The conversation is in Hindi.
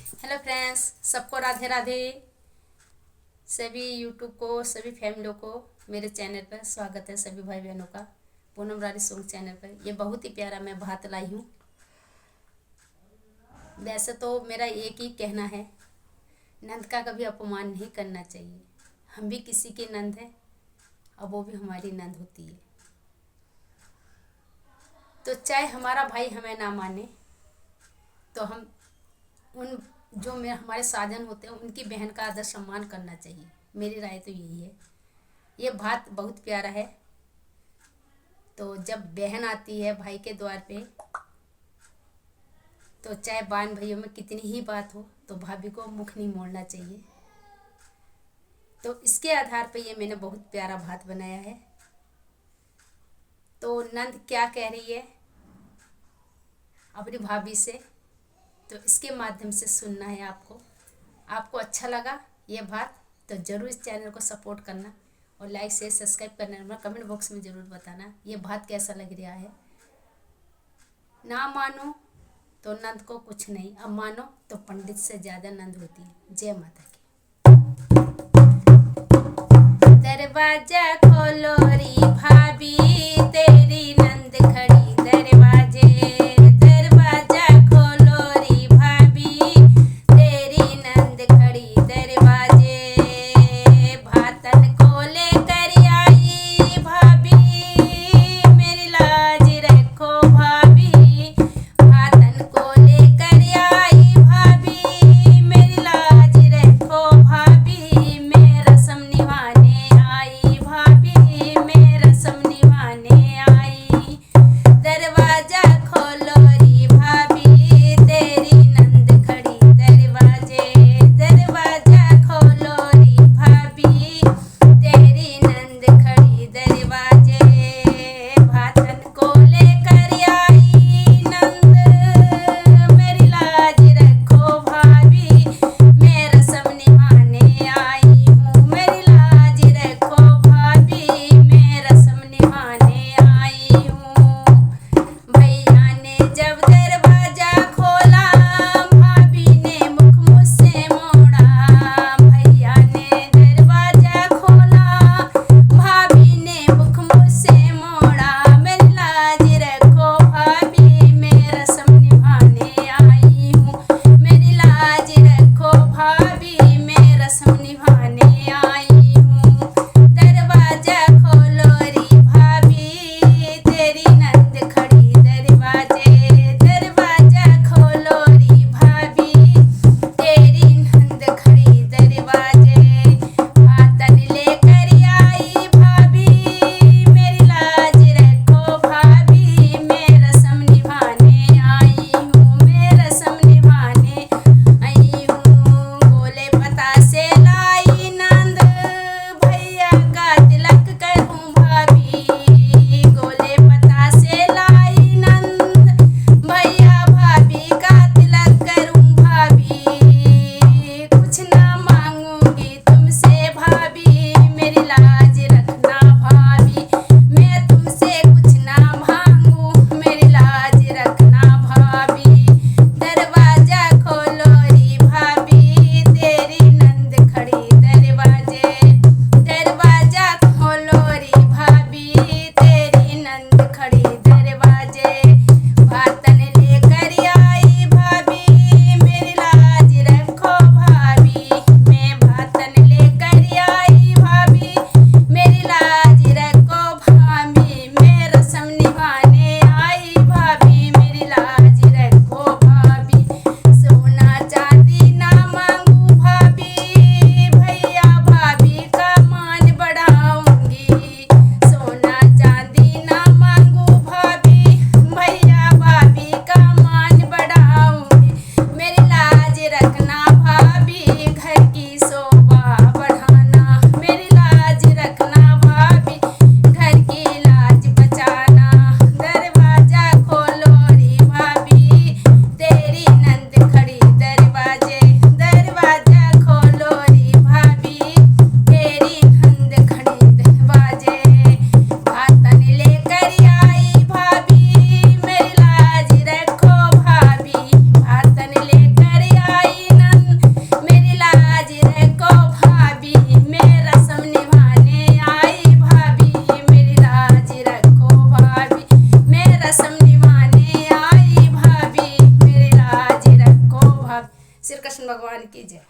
हेलो फ्रेंड्स, सबको राधे राधे। सभी यूट्यूब को, सभी फैमिलियों को मेरे चैनल पर स्वागत है। सभी भाई बहनों का पूनम रानी सॉन्ग चैनल पर। ये बहुत ही प्यारा मैं भात लाई हूँ। वैसे तो मेरा एक ही कहना है, नंद का कभी अपमान नहीं करना चाहिए। हम भी किसी के नंद हैं और वो भी हमारी नंद होती है। तो चाहे हमारा भाई हमें ना माने तो हम उन जो मेरे हमारे साजन होते हैं उनकी बहन का आदर सम्मान करना चाहिए। मेरी राय तो यही है। ये बात बहुत प्यारा है। तो जब बहन आती है भाई के द्वार पे, तो चाहे बहन भाइयों में कितनी ही बात हो तो भाभी को मुख नहीं मोड़ना चाहिए। तो इसके आधार पे ये मैंने बहुत प्यारा बात बनाया है। तो नंद क्या कह रही है अपनी भाभी से, तो इसके माध्यम से सुनना है आपको। आपको अच्छा लगा ये बात तो ज़रूर इस चैनल को सपोर्ट करना और लाइक शेयर सब्सक्राइब करना। कमेंट बॉक्स में ज़रूर बताना ये बात कैसा लग रहा है। ना मानो तो नंद को कुछ नहीं, अब मानो तो पंडित से ज़्यादा नंद होती है। जय माता की। दरवाजा खोलो री भाभी, तेरी नंद खड़ी दरवाजे। श्री कृष्ण भगवान की जय।